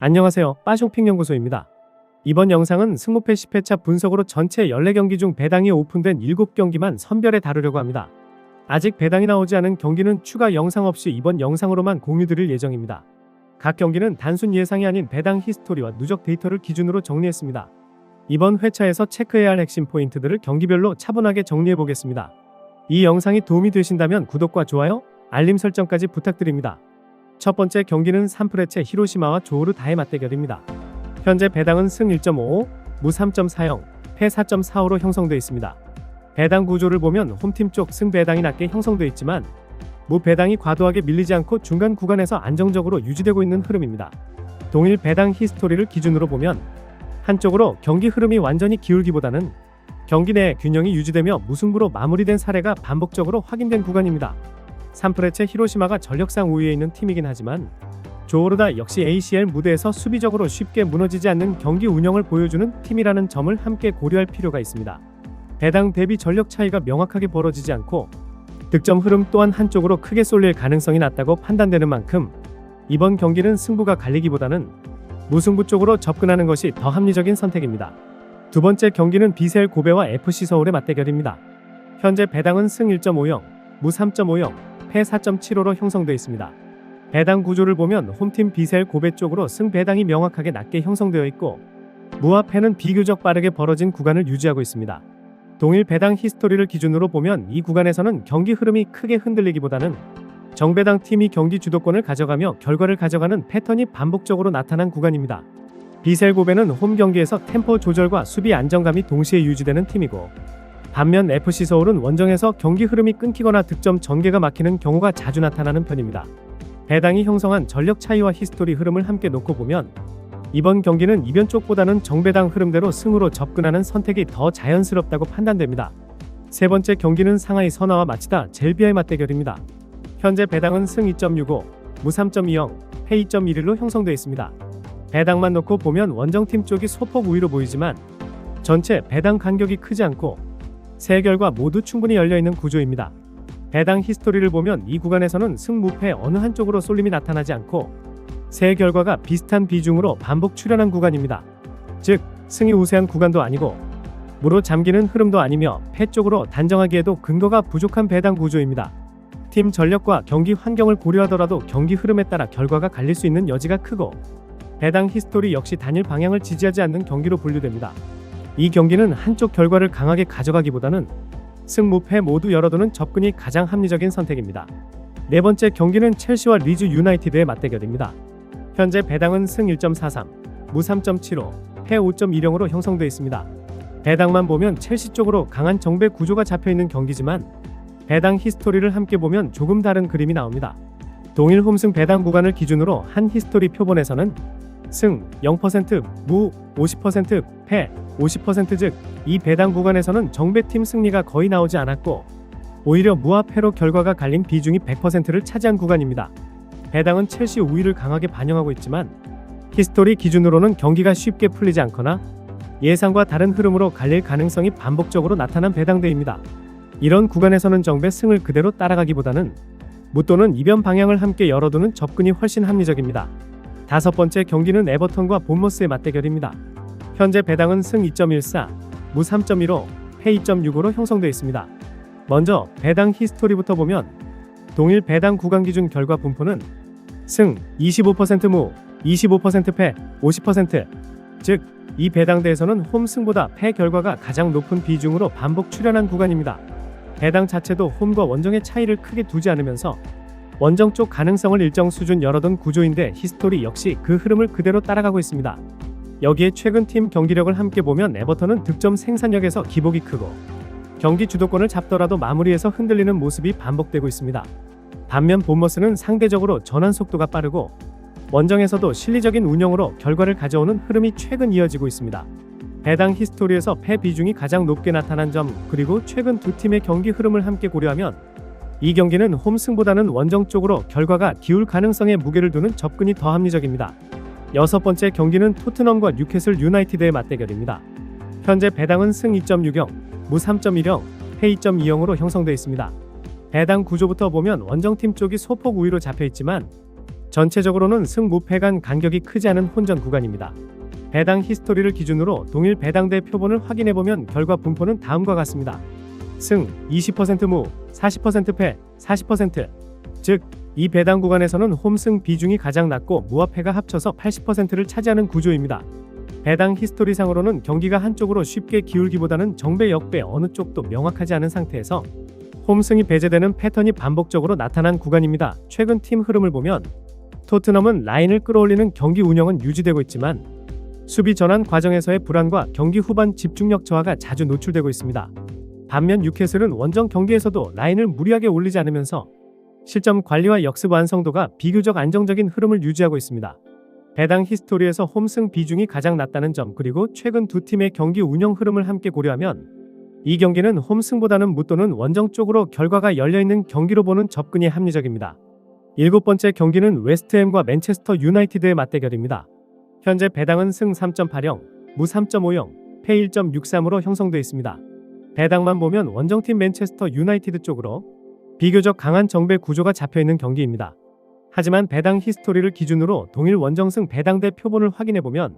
안녕하세요. 빠쇼핑 연구소입니다. 이번 영상은 승무패 10회차 분석으로 전체 14경기 중 배당이 오픈된 7경기만 선별해 다루려고 합니다. 아직 배당이 나오지 않은 경기는 추가 영상 없이 이번 영상으로만 공유드릴 예정입니다. 각 경기는 단순 예상이 아닌 배당 히스토리와 누적 데이터를 기준으로 정리했습니다. 이번 회차에서 체크해야 할 핵심 포인트들을 경기별로 차분하게 정리해 보겠습니다. 이 영상이 도움이 되신다면 구독과 좋아요, 알림 설정까지 부탁드립니다. 첫 번째 경기는 산프레체 히로시마와 조호르다의 맞대결입니다. 현재 배당은 승 1.55, 무 3.40, 패 4.45로 형성되어 있습니다. 배당 구조를 보면 홈팀 쪽 승 배당이 낮게 형성되어 있지만 무 배당이 과도하게 밀리지 않고 중간 구간에서 안정적으로 유지되고 있는 흐름입니다. 동일 배당 히스토리를 기준으로 보면 한쪽으로 경기 흐름이 완전히 기울기보다는 경기 내 균형이 유지되며 무승부로 마무리된 사례가 반복적으로 확인된 구간입니다. 산프레체 히로시마가 전력상 우위에 있는 팀이긴 하지만 조호르다 역시 ACL 무대에서 수비적으로 쉽게 무너지지 않는 경기 운영을 보여주는 팀이라는 점을 함께 고려할 필요가 있습니다. 배당 대비 전력 차이가 명확하게 벌어지지 않고 득점 흐름 또한 한쪽으로 크게 쏠릴 가능성이 낮다고 판단되는 만큼 이번 경기는 승부가 갈리기보다는 무승부 쪽으로 접근하는 것이 더 합리적인 선택입니다. 두 번째 경기는 비셀 고베와 FC 서울의 맞대결입니다. 현재 배당은 승 1.50, 무 3.50, 패 4.75로 형성되어 있습니다. 배당 구조를 보면 홈팀 비셀 고베 쪽으로 승 배당이 명확하게 낮게 형성되어 있고 무와 패는 비교적 빠르게 벌어진 구간을 유지하고 있습니다. 동일 배당 히스토리를 기준으로 보면 이 구간에서는 경기 흐름이 크게 흔들리기보다는 정배당 팀이 경기 주도권을 가져가며 결과를 가져가는 패턴이 반복적으로 나타난 구간입니다. 비셀 고베는 홈 경기에서 템포 조절과 수비 안정감이 동시에 유지되는 팀이고 반면 FC 서울은 원정에서 경기 흐름이 끊기거나 득점 전개가 막히는 경우가 자주 나타나는 편입니다. 배당이 형성한 전력 차이와 히스토리 흐름을 함께 놓고 보면 이번 경기는 이변 쪽보다는 정배당 흐름대로 승으로 접근하는 선택이 더 자연스럽다고 판단됩니다. 세 번째 경기는 상하이 선화와 마치다 젤비아의 맞대결입니다. 현재 배당은 승 2.65, 무 3.20, 패 2.11로 형성되어 있습니다. 배당만 놓고 보면 원정팀 쪽이 소폭 우위로 보이지만 전체 배당 간격이 크지 않고 세 결과 모두 충분히 열려있는 구조입니다. 배당 히스토리를 보면 이 구간에서는 승 무패 어느 한쪽으로 쏠림이 나타나지 않고 세 결과가 비슷한 비중으로 반복 출현한 구간입니다. 즉 승이 우세한 구간도 아니고 무로 잠기는 흐름도 아니며 패 쪽으로 단정하기에도 근거가 부족한 배당 구조입니다. 팀 전력과 경기 환경을 고려하더라도 경기 흐름에 따라 결과가 갈릴 수 있는 여지가 크고 배당 히스토리 역시 단일 방향을 지지하지 않는 경기로 분류됩니다. 이 경기는 한쪽 결과를 강하게 가져가기보다는 승, 무, 패 모두 열어두는 접근이 가장 합리적인 선택입니다. 네 번째 경기는 첼시와 리즈 유나이티드의 맞대결입니다. 현재 배당은 승 1.43, 무 3.75, 패 5.10으로 형성되어 있습니다. 배당만 보면 첼시 쪽으로 강한 정배 구조가 잡혀있는 경기지만 배당 히스토리를 함께 보면 조금 다른 그림이 나옵니다. 동일 홈승 배당 구간을 기준으로 한 히스토리 표본에서는 승 0%, 무 50%, 패 50% 즉 이 배당 구간에서는 정배팀 승리가 거의 나오지 않았고 오히려 무와 패로 결과가 갈린 비중이 100%를 차지한 구간입니다. 배당은 첼시 우위를 강하게 반영하고 있지만 히스토리 기준으로는 경기가 쉽게 풀리지 않거나 예상과 다른 흐름으로 갈릴 가능성이 반복적으로 나타난 배당대입니다. 이런 구간에서는 정배 승을 그대로 따라가기보다는 무 또는 이변 방향을 함께 열어두는 접근이 훨씬 합리적입니다. 다섯 번째 경기는 에버턴과 본머스의 맞대결입니다. 현재 배당은 승 2.14, 무 3.15, 패 2.65로 형성되어 있습니다. 먼저 배당 히스토리부터 보면 동일 배당 구간 기준 결과 분포는 승 25% 무, 25% 패, 50%, 즉 이 배당대에서는 홈 승보다 패 결과가 가장 높은 비중으로 반복 출현한 구간입니다. 배당 자체도 홈과 원정의 차이를 크게 두지 않으면서 원정 쪽 가능성을 일정 수준 열어둔 구조인데 히스토리 역시 그 흐름을 그대로 따라가고 있습니다. 여기에 최근 팀 경기력을 함께 보면 에버턴은 득점 생산력에서 기복이 크고 경기 주도권을 잡더라도 마무리에서 흔들리는 모습이 반복되고 있습니다. 반면 본머스는 상대적으로 전환 속도가 빠르고 원정에서도 실리적인 운영으로 결과를 가져오는 흐름이 최근 이어지고 있습니다. 배당 히스토리에서 패 비중이 가장 높게 나타난 점 그리고 최근 두 팀의 경기 흐름을 함께 고려하면 이 경기는 홈승보다는 원정 쪽으로 결과가 기울 가능성에 무게를 두는 접근이 더 합리적입니다. 여섯 번째 경기는 토트넘과 뉴캐슬 유나이티드의 맞대결입니다. 현재 배당은 승 2.60, 무 3.10, 패 2.20으로 형성되어 있습니다. 배당 구조부터 보면 원정팀 쪽이 소폭 우위로 잡혀있지만 전체적으로는 승무패 간 간격이 크지 않은 혼전 구간입니다. 배당 히스토리를 기준으로 동일 배당대 표본을 확인해보면 결과 분포는 다음과 같습니다. 승 20%, 무 40%, 패 40%. 즉, 이 배당 구간에서는 홈승 비중이 가장 낮고 무와 패가 합쳐서 80%를 차지하는 구조입니다. 배당 히스토리상으로는 경기가 한쪽으로 쉽게 기울기보다는 정배 역배 어느 쪽도 명확하지 않은 상태에서 홈승이 배제되는 패턴이 반복적으로 나타난 구간입니다. 최근 팀 흐름을 보면 토트넘은 라인을 끌어올리는 경기 운영은 유지되고 있지만 수비 전환 과정에서의 불안과 경기 후반 집중력 저하가 자주 노출되고 있습니다. 반면 뉴캐슬은 원정 경기에서도 라인을 무리하게 올리지 않으면서 실점 관리와 역습 완성도가 비교적 안정적인 흐름을 유지하고 있습니다. 배당 히스토리에서 홈승 비중이 가장 낮다는 점, 그리고 최근 두 팀의 경기 운영 흐름을 함께 고려하면 이 경기는 홈승보다는 무 또는 원정 쪽으로 결과가 열려있는 경기로 보는 접근이 합리적입니다. 7번째 경기는 웨스트햄과 맨체스터 유나이티드의 맞대결입니다. 현재 배당은 승 3.80, 무 3.50, 패 1.63으로 형성되어 있습니다. 배당만 보면 원정팀 맨체스터 유나이티드 쪽으로 비교적 강한 정배 구조가 잡혀있는 경기입니다. 하지만 배당 히스토리를 기준으로 동일 원정승 배당대 표본을 확인해보면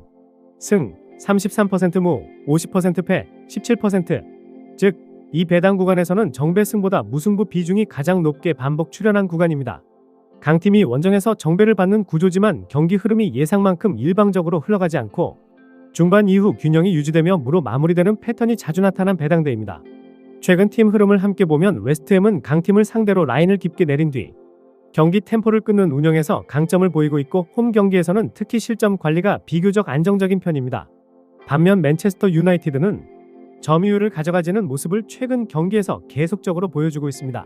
승 33%, 무 50%, 패 17%. 즉, 이 배당 구간에서는 정배승보다 무승부 비중이 가장 높게 반복 출현한 구간입니다. 강팀이 원정에서 정배를 받는 구조지만 경기 흐름이 예상만큼 일방적으로 흘러가지 않고 중반 이후 균형이 유지되며 무로 마무리되는 패턴이 자주 나타난 배당대입니다. 최근 팀 흐름을 함께 보면 웨스트햄은 강팀을 상대로 라인을 깊게 내린 뒤 경기 템포를 끊는 운영에서 강점을 보이고 있고, 홈 경기에서는 특히 실점 관리가 비교적 안정적인 편입니다. 반면 맨체스터 유나이티드는 점유율을 가져가지는 모습을 최근 경기에서 계속적으로 보여주고 있습니다.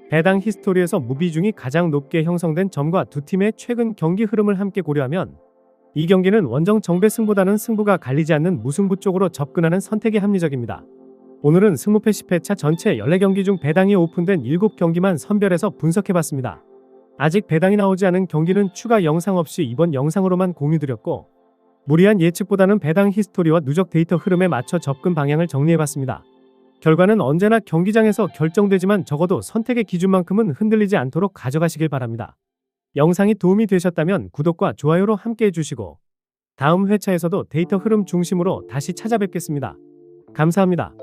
배당 히스토리에서 무비중이 가장 높게 형성된 점과 두 팀의 최근 경기 흐름을 함께 고려하면 이 경기는 원정 정배승보다는 승부가 갈리지 않는 무승부 쪽으로 접근하는 선택이 합리적입니다. 오늘은 승무패 10회차 전체 14경기 중 배당이 오픈된 7경기만 선별해서 분석해봤습니다. 아직 배당이 나오지 않은 경기는 추가 영상 없이 이번 영상으로만 공유드렸고, 무리한 예측보다는 배당 히스토리와 누적 데이터 흐름에 맞춰 접근 방향을 정리해봤습니다. 결과는 언제나 경기장에서 결정되지만 적어도 선택의 기준만큼은 흔들리지 않도록 가져가시길 바랍니다. 영상이 도움이 되셨다면 구독과 좋아요로 함께 해주시고 다음 회차에서도 데이터 흐름 중심으로 다시 찾아뵙겠습니다. 감사합니다.